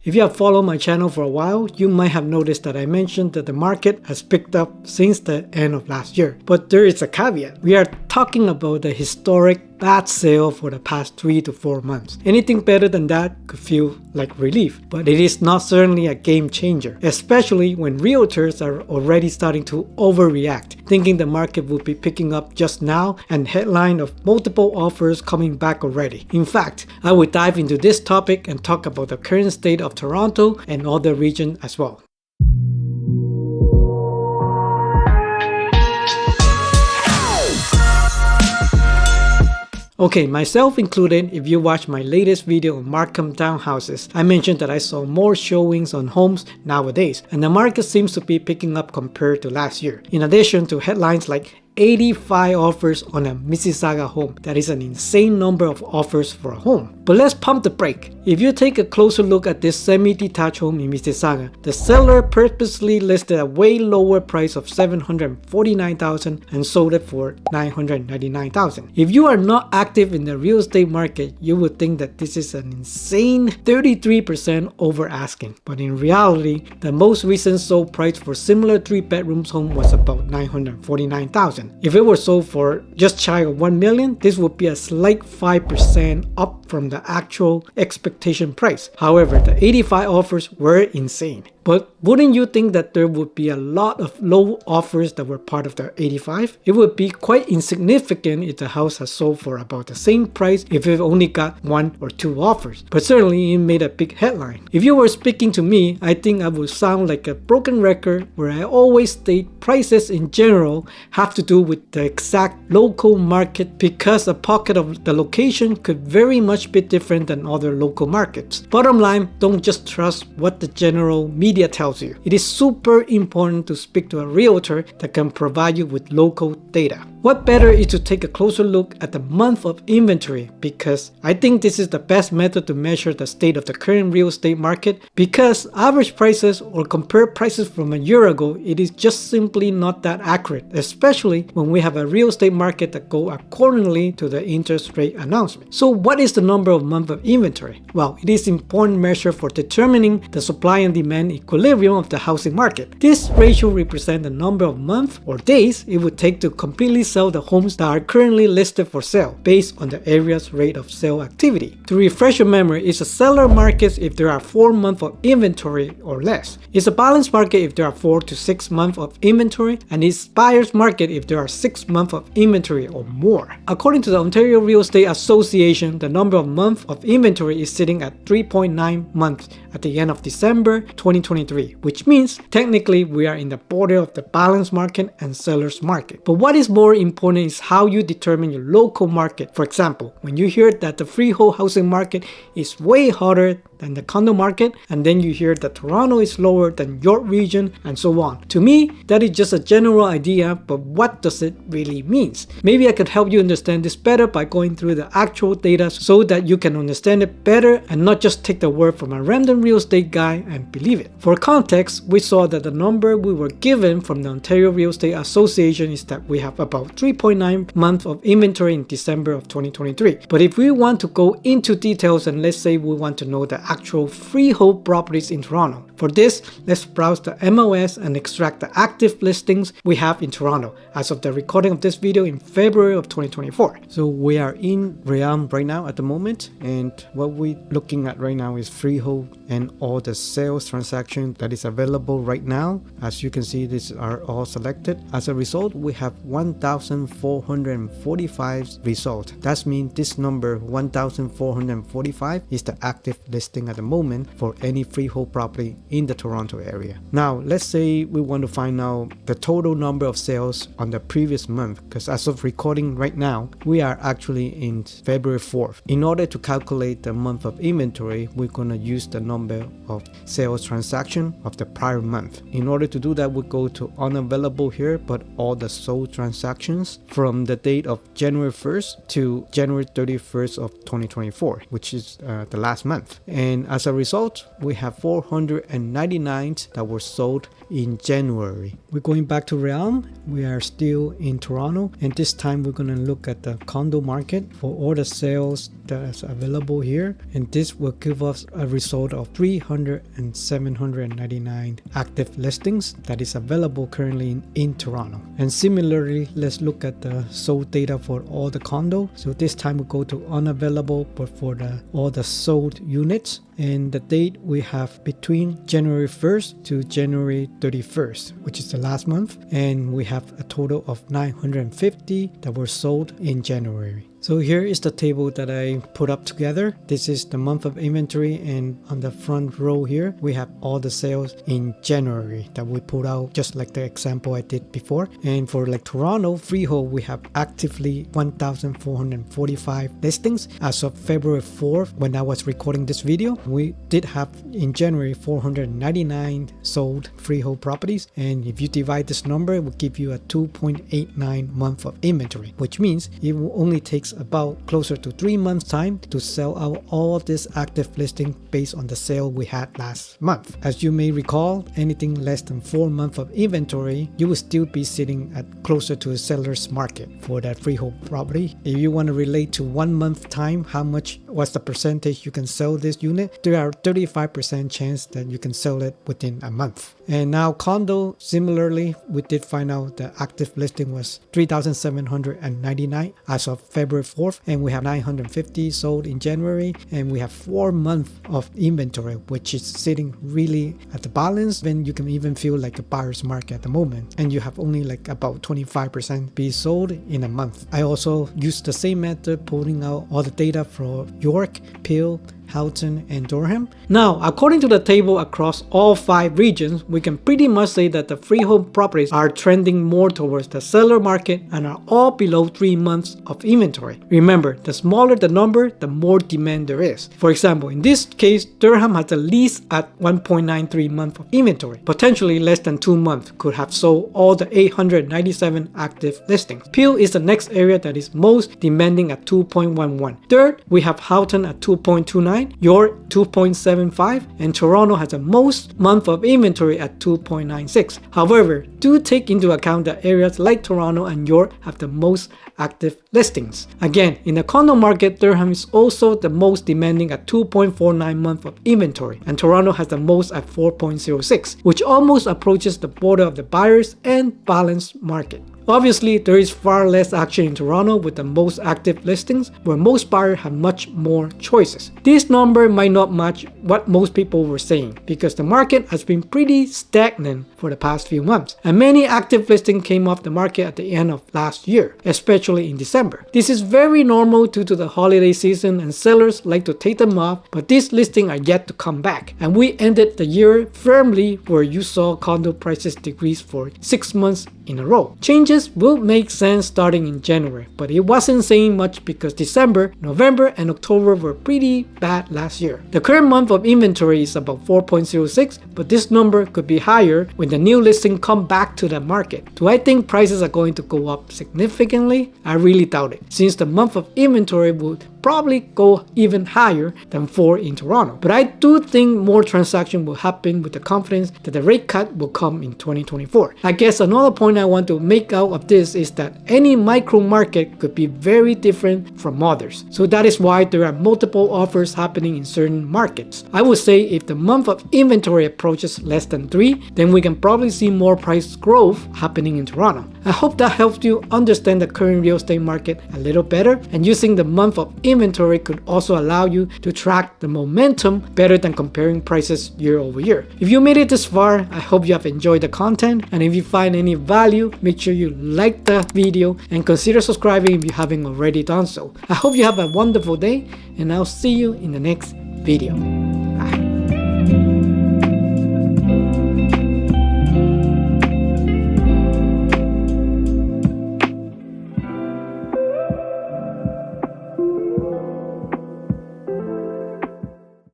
If you have followed my channel for a while, you might have noticed that I mentioned that the market has picked up since the end of last year. But there is a caveat. We are talking about the historic bad sale for the past 3 to 4 months. Anything better than that could feel like relief, but it is not certainly a game changer, especially when realtors are already starting to overreact, thinking the market will be picking up just now and headline of multiple offers coming back already. In fact, I will dive into this topic and talk about the current state of Toronto and other regions as well. Okay, myself included, if you watched my latest video on Markham townhouses, I mentioned that I saw more showings on homes nowadays, and the market seems to be picking up compared to last year. In addition to headlines like 85 offers on a Mississauga home. That is an insane number of offers for a home. But let's pump the brake. If you take a closer look at this semi-detached home in Mississauga, the seller purposely listed a way lower price of $749,000 and sold it for $999,000. If you are not active in the real estate market, you would think that this is an insane 33% over asking. But in reality, the most recent sold price for similar 3-bedroom home was about $949,000. If it were sold for just shy of $1 million, this would be a slight 5% up from the actual expectation price. However, the 85 offers were insane. But wouldn't you think that there would be a lot of low offers that were part of the 85? It would be quite insignificant if the house has sold for about the same price if it only got 1 or 2 offers. But certainly it made a big headline. If you were speaking to me, I think I would sound like a broken record where I always state prices in general have to do with the exact local market because a pocket of the location could very much be different than other local markets. Bottom line, don't just trust what the general media tells you. It is super important to speak to a realtor that can provide you with local data. What better is to take a closer look at the month of inventory, because I think this is the best method to measure the state of the current real estate market, because average prices or compare prices from a year ago, it is just simply not that accurate, especially when we have a real estate market that go accordingly to the interest rate announcement. So what is the number of month of inventory? Well, it is an important measure for determining the supply and demand equilibrium of the housing market. This ratio represents the number of months or days it would take to completely sell the homes that are currently listed for sale based on the area's rate of sale activity. To refresh your memory, it's a seller market if there are 4 months of inventory or less. It's a balanced market if there are 4 to 6 months of inventory, and it's buyer's market if there are 6 months of inventory or more. According to the Ontario Real Estate Association, the number of months of inventory is sitting at 3.9 months at the end of December 2023, which means technically we are in the border of the balanced market and seller's market. But what is more important is how you determine your local market. For example, when you hear that the freehold housing market is way hotter than the condo market, and then you hear that Toronto is lower than your region, and so on. To me, that is just a general idea, but what does it really mean? Maybe I could help you understand this better by going through the actual data so that you can understand it better and not just take the word from a random real estate guy and believe it. For context, we saw that the number we were given from the Ontario Real Estate Association is that we have about 3.9 months of inventory in December of 2023. But if we want to go into details, and let's say we want to know the actual freehold properties in Toronto. For this, let's browse the MLS and extract the active listings we have in Toronto as of the recording of this video in February of 2024. So we are in Realm right now at the moment, and what we're looking at right now is freehold and all the sales transaction that is available right now. As you can see, these are all selected. As a result, we have 1,445 results. That means this number 1,445 is the active listing at the moment for any freehold property in the Toronto area. Now, let's say we want to find out the total number of sales on the previous month, because as of recording right now, we are actually in February 4th. In order to calculate the month of inventory, we're going to use the number of sales transaction of the prior month. In order to do that, we go to unavailable here, but all the sold transactions from the date of January 1st to January 31st of 2024, which is the last month. And as a result, we have 409 799 that were sold in January. We're going back to Realm. We are still in Toronto, and this time we're going to look at the condo market for all the sales that's available here, and this will give us a result of 300 and 799 active listings that is available currently in Toronto. And similarly, let's look at the sold data for all the condo. So this time we go to unavailable, but for all the sold units, and the date we have between January 1st to January 31st, which is the last month, and we have a total of 950 that were sold in January. So here is the table that I put up together. This is the month of inventory, and on the front row here we have all the sales in January that we put out, just like the example I did before. And for like Toronto freehold, we have actively 1,445 listings as of February 4th when I was recording this video. We did have in January 499 sold freehold properties, and if you divide this number, it will give you a 2.89 month of inventory, which means it will only take about closer to 3 months time to sell out all of this active listing based on the sale we had last month. As you may recall, anything less than 4 months of inventory, you will still be sitting at closer to a seller's market for that freehold property. If you want to relate to 1 month time, how much was the percentage you can sell this unit, there are 35% chance that you can sell it within a month. And now condo, similarly, we did find out the active listing was 3,799 as of February 4th, and we have 950 sold in January, and we have 4 months of inventory, which is sitting really at the balance. Then you can even feel like a buyer's market at the moment, and you have only like about 25% be sold in a month. I also used the same method, pulling out all the data for York, Peel, Houghton, and Durham. Now, according to the table across all 5 regions, we can pretty much say that the freehold properties are trending more towards the seller market and are all below 3 months of inventory. Remember, the smaller the number, the more demand there is. For example, in this case, Durham has the least at 1.93 months of inventory. Potentially less than 2 months could have sold all the 897 active listings. Peel is the next area that is most demanding at 2.11. Third, we have Houghton at 2.29. York 2.75, and Toronto has the most month of inventory at 2.96. However, do take into account that areas like Toronto and York have the most active listings. Again, in the condo market, Durham is also the most demanding at 2.49 months of inventory, and Toronto has the most at 4.06, which almost approaches the border of the buyers and balanced market. Obviously, there is far less action in Toronto with the most active listings, where most buyers have much more choices. This number might not match what most people were saying, because the market has been pretty stagnant for the past few months, and many active listings came off the market at the end of last year, especially in December. This is very normal due to the holiday season, and sellers like to take them off, but these listings are yet to come back, and we ended the year firmly where you saw condo prices decrease for 6 months in a row. Changes will make sense starting in January, but it wasn't saying much because December, November, and October were pretty bad last year. The current month of inventory is about 4.06, but this number could be higher when the new listing come back to the market. Do I think prices are going to go up significantly? I really doubt it, since the month of inventory would probably go even higher than 4 in Toronto. But I do think more transaction will happen with the confidence that the rate cut will come in 2024. I guess another point I want to make out of this is that any micro market could be very different from others. So that is why there are multiple offers happening in certain markets. I would say if the month of inventory approaches less than 3, then we can probably see more price growth happening in Toronto. I hope that helps you understand the current real estate market a little better, and using the month of inventory could also allow you to track the momentum better than comparing prices year over year. If you made it this far, I hope you have enjoyed the content, and if you find any value, make sure you like the video and consider subscribing if you haven't already done so. I hope you have a wonderful day, and I'll see you in the next video. Bye.